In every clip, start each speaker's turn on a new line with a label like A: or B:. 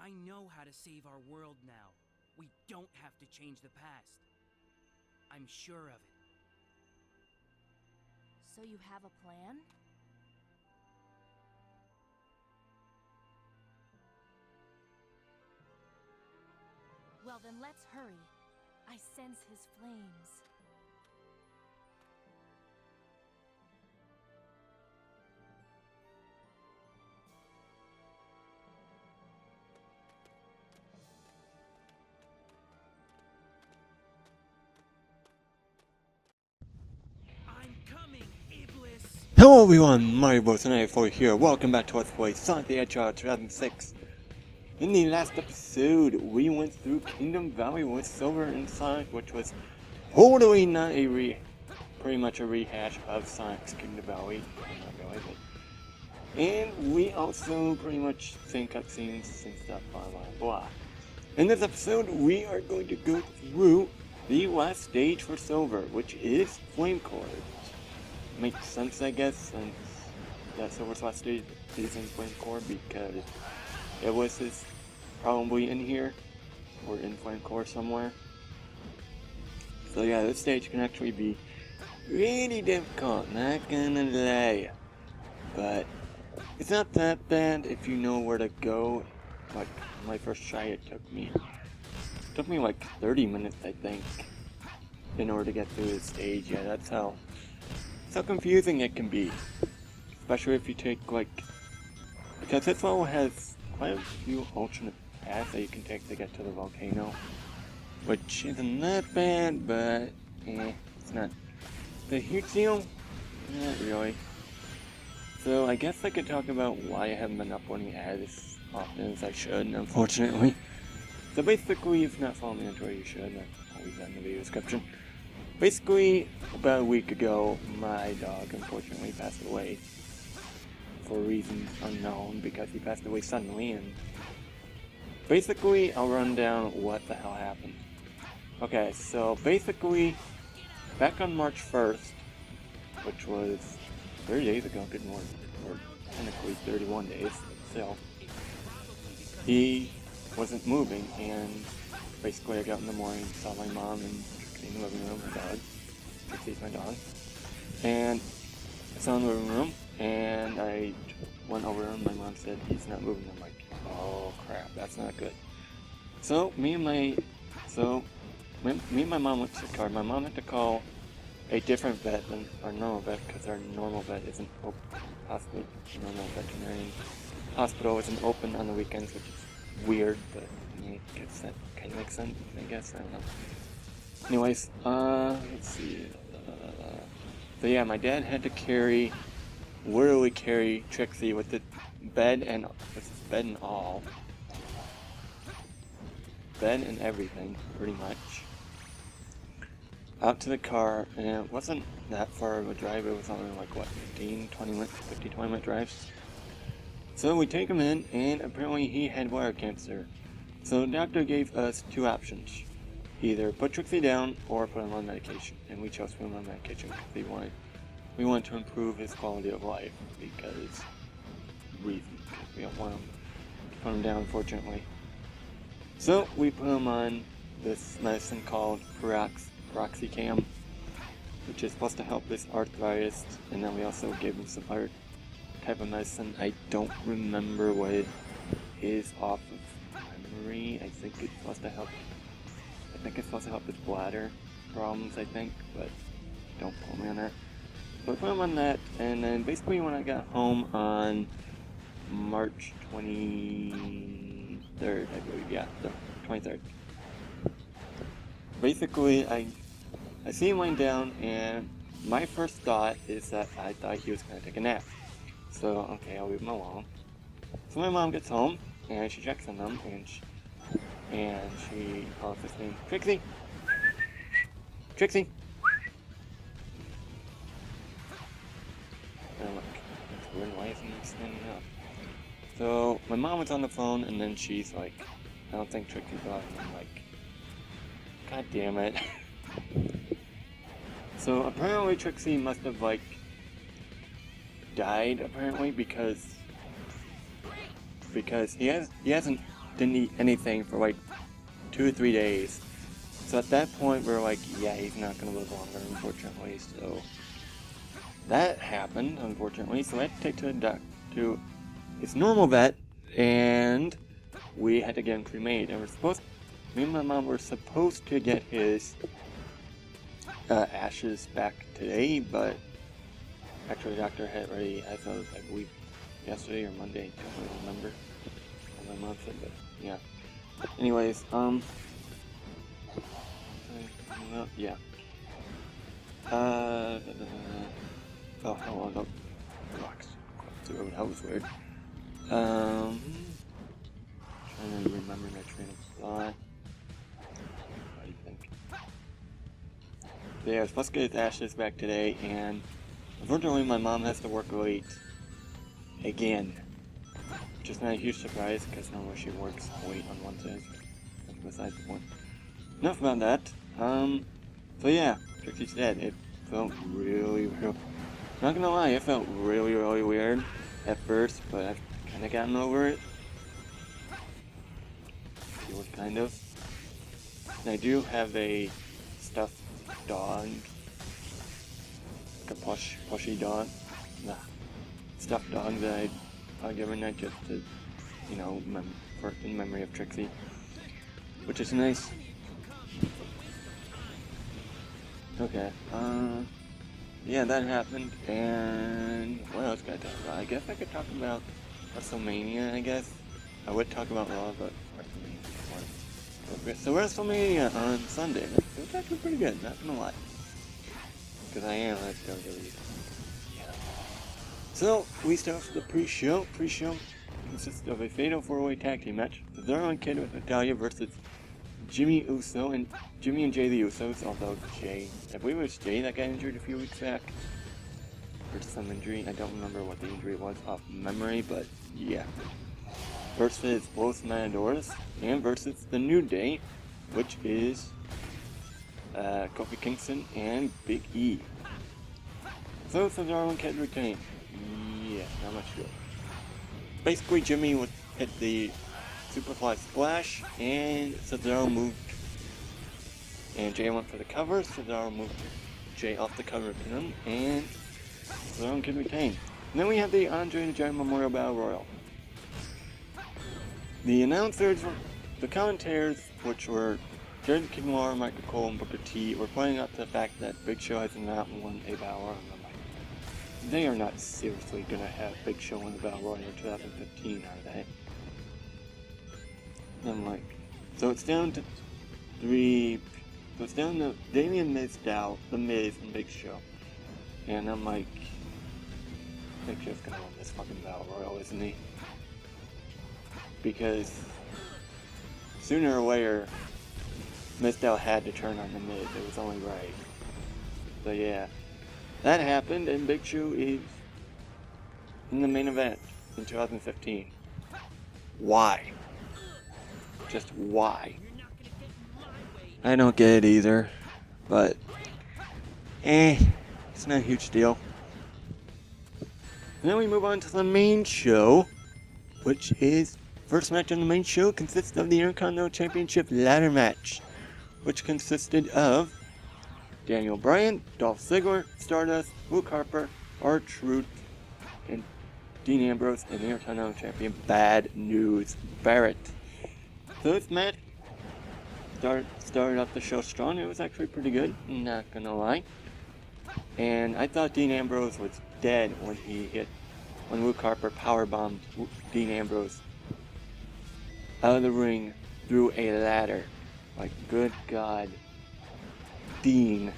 A: I know how to save our world now. We don't have to change the past. I'm sure of it.
B: So you have a plan? Well then let's hurry. I sense his flames.
A: I'm coming, Iblis!
C: Hello everyone, Mario Bros. 94 here. Welcome back to Let's Play Sonic the Hedgehog 2006. In the last episode, we went through Kingdom Valley with Silver and Sonic, which was totally not pretty much a rehash of Sonic's Kingdom Valley. Not really, but... And we also pretty much seen cutscenes and stuff, blah blah blah. In this episode, we are going to go through the last stage for Silver, which is Flame Cord. Makes sense, I guess, since that Silver's last stage is in Flame Core, because Iblisis is probably in here, or in Flame Core somewhere. So yeah, this stage can actually be really difficult, not gonna lie. But it's not that bad if you know where to go. Like, my first try, it took me like 30 minutes, I think, in order to get through this stage. Yeah, that's how confusing it can be, especially if you take, like, because this level has quite a few alternate paths that you can take to get to the volcano, which isn't that bad, but it's not the huge deal, not really. So I guess I could talk about why I haven't been uploading as often as I should, unfortunately. So basically, if you're not following me on Twitter, you should. I'll leave that in the video description. Basically, about a week ago, my dog unfortunately passed away for reasons unknown, because he passed away suddenly, and basically, I'll run down what the hell happened. Okay, so basically, back on March 1st, which was 30 days ago, good morning, or technically 31 days, but still, he wasn't moving, and basically I got in the morning, saw my mom and in the living room, my dog, Trixie's my dog, and I saw in the living room, and I went over and my mom said, he's not moving. I'm like, oh crap, that's not good. So me and my mom went to the car. My mom had to call a different vet than our normal vet, because our normal vet isn't open. Possibly normal veterinarian hospital isn't open on the weekends, which is weird, but I guess that kind of makes sense, I guess, I don't know. Anyways, let's see, so yeah, my dad had to literally carry Trixie with the bed and all, bed and everything, pretty much, out to the car, and it wasn't that far of a drive. It was only like, what, 20 minute drives. So we take him in, and apparently he had bladder cancer. So the doctor gave us two options. Either put Trixie down or put him on medication, and we chose to put him on medication because we wanted to improve his quality of life, because we don't want him to put him down, unfortunately. So we put him on this medicine called Proxicam, which is supposed to help his arthritis, and then we also gave him some other type of medicine. I don't remember what it is off of memory. I think it's supposed to help with bladder problems, I think, but don't quote me on that. But I put him on that, and then basically when I got home on March 23rd, I believe, yeah, the 23rd. Basically, I see him laying down, and my first thought is that I thought he was going to take a nap. So, okay, I'll leave him alone. So my mom gets home, and she checks on him, and she calls his name, Trixie! Trixie! And I'm like, that's weird, why isn't he standing up? So my mom was on the phone, and then she's like, I don't think Trixie's up, and I'm like, god damn it. So apparently Trixie must have, like, died, apparently, because he hasn't didn't eat anything for like 2 or 3 days. So at that point, we were like, yeah, he's not gonna live longer, unfortunately. So that happened, unfortunately. So I had to take to the doctor, to his normal vet, and we had to get him cremated. And me and my mom were supposed to get his ashes back today, but actually the doctor had already, I believe, yesterday or Monday, I don't remember what my mom said, but yeah. Anyways, yeah. Oh, hold on, rocks. That was weird. Trying to remember my train of thought. What do you think? Yeah, I was supposed to get his ashes back today, and unfortunately my mom has to work late again. Which is not a huge surprise, because normally she works late on Wednesdays. That's besides the point. Enough about that. So yeah, Trixie's dead. It felt really weird. Not gonna lie, it felt really weird at first, but I've kinda gotten over it. Kind of. And I do have a stuffed dog. Like a plushy dog. Stuffed dog that I hug every night just to, you know, in memory of Trixie. Which is nice. Okay, yeah, that happened, and what else can I talk about? I guess I could talk about WrestleMania, I guess. I would talk about Raw, but WrestleMania. Okay, so WrestleMania on Sunday. It was actually pretty good, not gonna lie. Because I am a WWE. Yeah. So, we start with the pre-show. Pre-show consists of a fatal 4-way tag team match. Cesaro and Kid with Natalya versus Jimmy Uso and Jimmy and Jay the Usos, although Jay, I believe it was Jay that got injured a few weeks back. For some injury. I don't remember what the injury was off memory, but yeah. Versus both Matadors, and versus the New Day, which is Kofi Kingston and Big E. So Cesaro and Kid retain. Yeah, not much good. Basically, Jimmy would hit the Superfly Splash, and Cesaro moved, and Jay went for the cover. Cesaro moved Jay off the cover to him, and Cesaro can retain. And then we have the Andre the Giant Memorial Battle Royal. The announcers, the commentators, which were Jared Kinlaw, Michael Cole, and Booker T, were pointing out the fact that Big Show has not won a Battle Royal. And I'm like, they are not seriously gonna have Big Show win the Battle Royal in 2015, are they? I'm like, so it's down to 3, so it's down to Damian Mizdow, The Miz, and Big Show. And I'm like, Big Show's gonna win this fucking Battle Royal, isn't he? Because sooner or later, Mizdow had to turn on The Miz, it was only right. So yeah, that happened, and Big Show is in the main event in 2015. Why? Just why? I don't get it either, but it's not a huge deal. And then we move on to the main show, which is first match on the main show consists of the Intercontinental Championship ladder match, which consisted of Daniel Bryan, Dolph Ziggler, Stardust, Luke Harper, R-Truth, and Dean Ambrose, and the Intercontinental Champion Bad News Barrett. So this match started off the show strong. It was actually pretty good, not gonna lie. And I thought Dean Ambrose was dead when Luke Harper powerbombed Dean Ambrose out of the ring through a ladder. Like, good God. Dean,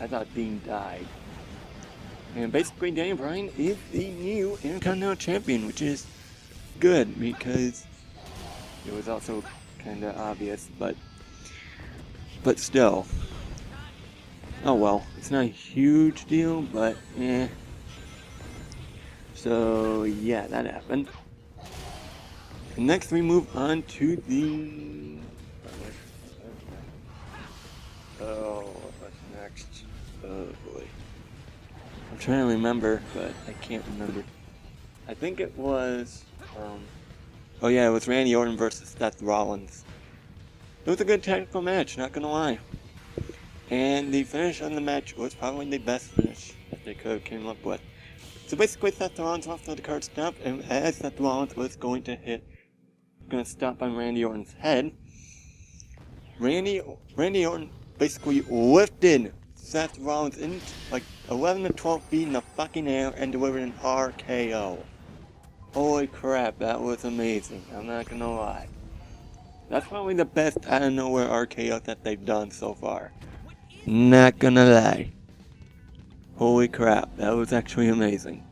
C: I thought Dean died. And basically Daniel Bryan is the new Intercontinental Champion, which is good because it was also kind of obvious, but still. Oh well, it's not a huge deal, but So yeah, that happened. And next we move on to the... Oh, what's next? Oh boy. I'm trying to remember, but I can't remember. I think it was, Oh yeah, it was Randy Orton versus Seth Rollins. It was a good technical match, not gonna lie. And the finish on the match was probably the best finish that they could have came up with. So basically Seth Rollins off to the card stop, and as Seth Rollins was going to stop on Randy Orton's head, Randy Orton basically lifted Seth Rollins into like 11 to 12 feet in the fucking air and delivered an RKO. Holy crap, that was amazing, I'm not gonna lie. That's probably the best out of nowhere RKO that they've done so far. Not gonna lie. Holy crap, that was actually amazing.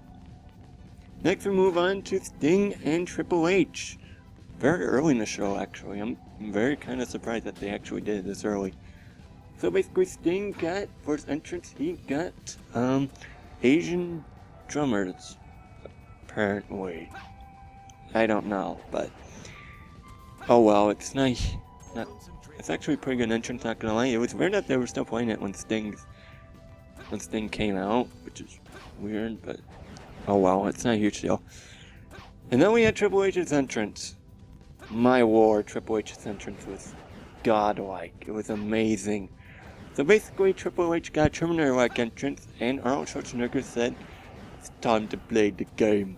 C: Next we move on to Sting and Triple H. Very early in the show actually. I'm very kind of surprised that they actually did it this early. So basically Sting got, for his entrance, he got Asian drummers. Apparently. I don't know, but oh well, it's nice. It's actually a pretty good entrance, not gonna lie. It was weird that they were still playing it when Sting came out, which is weird, but oh well, it's not a huge deal. And then we had Triple H's entrance. My lord, Triple H's entrance was godlike. It was amazing. So basically, Triple H got a Terminator-like entrance, and Arnold Schwarzenegger said, "It's time to play the game."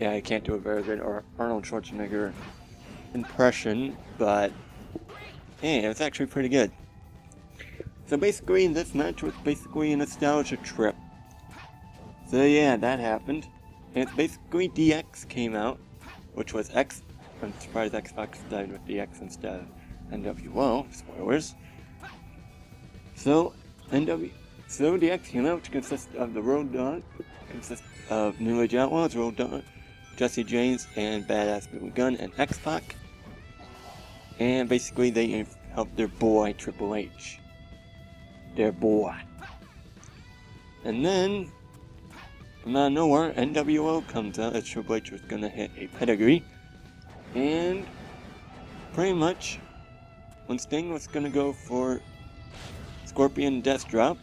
C: Yeah, I can't do a very good Arnold Schwarzenegger impression, but hey, it was actually pretty good. So basically, this match was basically a nostalgia trip. So yeah, that happened. And it's basically DX came out, which was X. I'm surprised Xbox died with DX instead of NWO. Spoilers. So DX came out, which consists of the Road Dogg, consists of New Age Outlaws, Road Dogg, Jesse James, and Badass Billy Gunn, and X-Pac. And basically they helped their boy Triple H. Their boy. And then, from out of nowhere, NWO comes out as Triple H was gonna hit a pedigree. And pretty much, when Sting was gonna go for Scorpion Death Drop,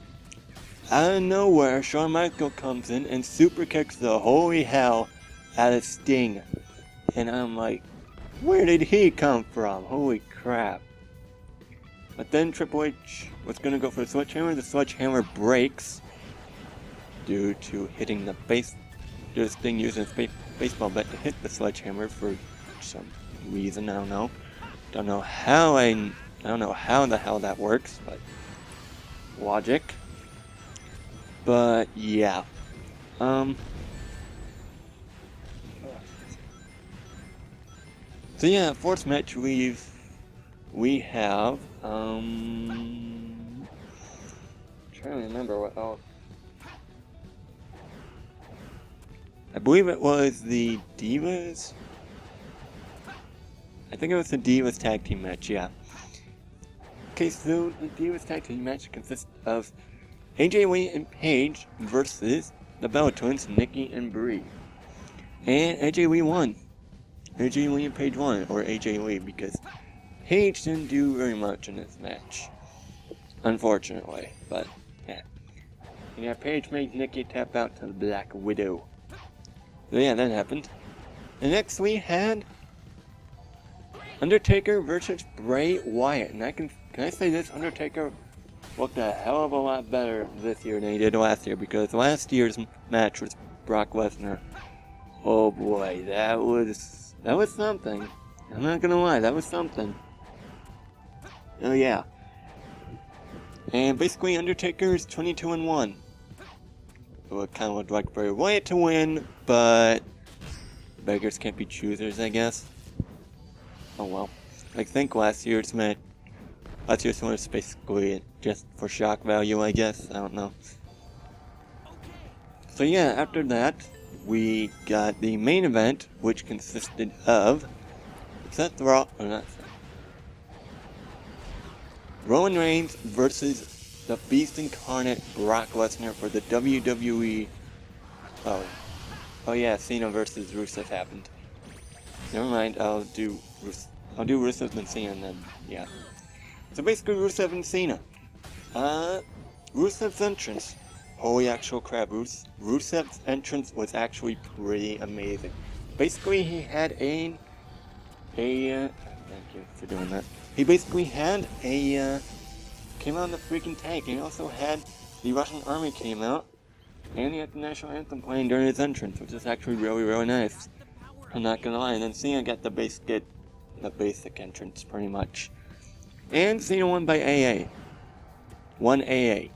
C: out of nowhere, Shawn Michaels comes in and super kicks the holy hell out of Sting. And I'm like, where did he come from? Holy crap. But then Triple H was gonna go for the sledgehammer. The sledgehammer breaks due to hitting the base. Due to Sting using his baseball bat to hit the sledgehammer for some reason. I don't know. I don't know how the hell that works, but logic. But yeah. So yeah, fourth match we have trying to remember what else. I believe it was the Divas. I think it was the Divas tag team match, yeah. Okay, so the Divas tag team match consists of AJ Lee and Paige versus the Bella Twins, Nikki and Brie. And AJ Lee won. AJ Lee and Paige won, or AJ Lee, because Paige didn't do very much in this match. Unfortunately, but yeah. And yeah, Paige made Nikki tap out to the Black Widow. So yeah, that happened. And next we had Undertaker versus Bray Wyatt. And can I say this? Undertaker looked a hell of a lot better this year than he did last year, because last year's match was Brock Lesnar. Oh boy, that was something. I'm not gonna lie, that was something. Oh yeah. And basically Undertaker is 22-1. So it kind of looked like Bray Wyatt to win, but beggars can't be choosers, I guess. Oh well. I think last year's one was basically just for shock value, I guess. I don't know. So yeah, after that, we got the main event, which consisted of Roman Reigns versus the Beast Incarnate Brock Lesnar for the WWE. Oh yeah, Cena versus Rusev happened. Never mind, I'll do Rusev and Cena, and then yeah. So basically, Rusev and Cena. Rusev's entrance. Holy actual crap, Rusev's entrance was actually pretty amazing. basically he had thank you for doing that. He basically had came out in the freaking tank, and he also had the Russian army came out, and he had the national anthem playing during his entrance, which is actually really, really nice. I'm not gonna lie. And then Cena got the basic entrance pretty much. And Cena won by AA. 1 AA.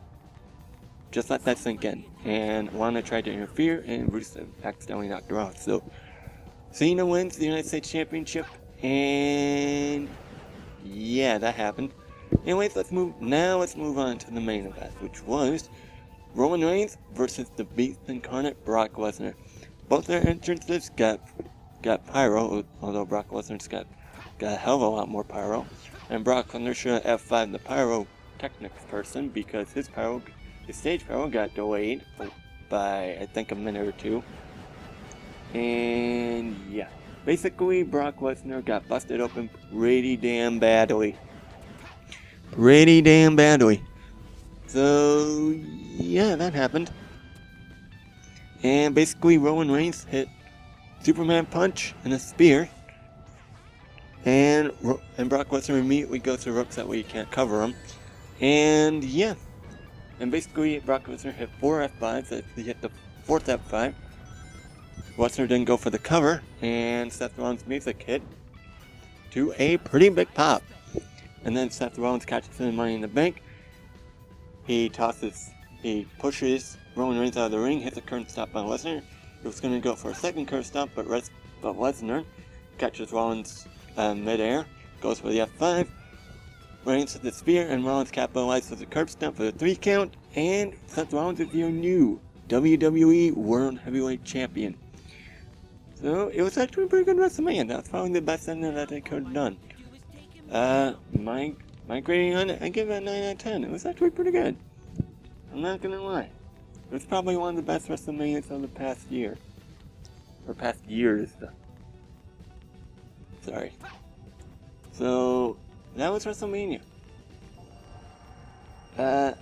C: Just let that sink in. And Lana tried to interfere, and Rusev accidentally knocked her off. So Cena wins the United States Championship, and yeah, that happened. Anyways, let's move on to the main event, which was Roman Reigns versus the Beast Incarnate Brock Lesnar. Both their entrances got pyro, although Brock Lesnar's got a hell of a lot more pyro. And Brock Lesnar should have F5'd the pyrotechnics person, because his stage pyro got delayed by, I think, a minute or two. And yeah, basically Brock Lesnar got busted open pretty damn badly. So yeah, that happened. And basically Roman Reigns hit Superman punch and a spear. And Brock Lesnar immediately goes to ropes, that way you can't cover him. And yeah. And basically Brock Lesnar hit 4 F5s. He hit the 4th F5. Lesnar didn't go for the cover, and Seth Rollins' music hit to a pretty big pop. And then Seth Rollins catches him in Money in the Bank. He pushes Roman Reigns out of the ring, hits a current stop on Lesnar. He was going to go for a second current stop, but Lesnar catches Rollins midair, goes for the F5. Reigns hits the spear, and Rollins capitalizes with a curb stomp for the 3 count. And Seth Rollins is your new WWE World Heavyweight Champion. So it was actually a pretty good WrestleMania. That's probably the best ending that they could have done. My grading on it, I give it a 9 out of 10. It was actually pretty good. I'm not gonna lie. It was probably one of the best WrestleManias of the past year. Or past years. Sorry. So, that was WrestleMania. I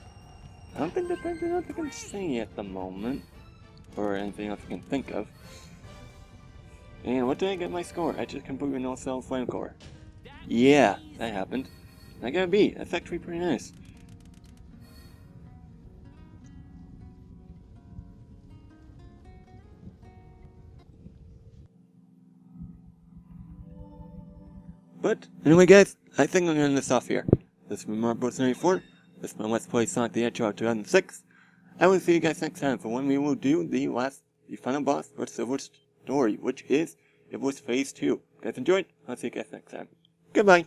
C: don't think there's anything else I can say at the moment. Or anything else I can think of. And what did I get my score? I just completely no-sell flame core. Yeah, that happened. I got a B. That's actually pretty nice. But, anyway guys, I think I'm going to end this off here. This has been Mark94. This has been Let's Play Sonic the Hedgehog 2006. I will see you guys next time for when we will do the final boss for Silver's story, which is Iblisis Phase 2. If you guys enjoyed, I'll see you guys next time. Goodbye!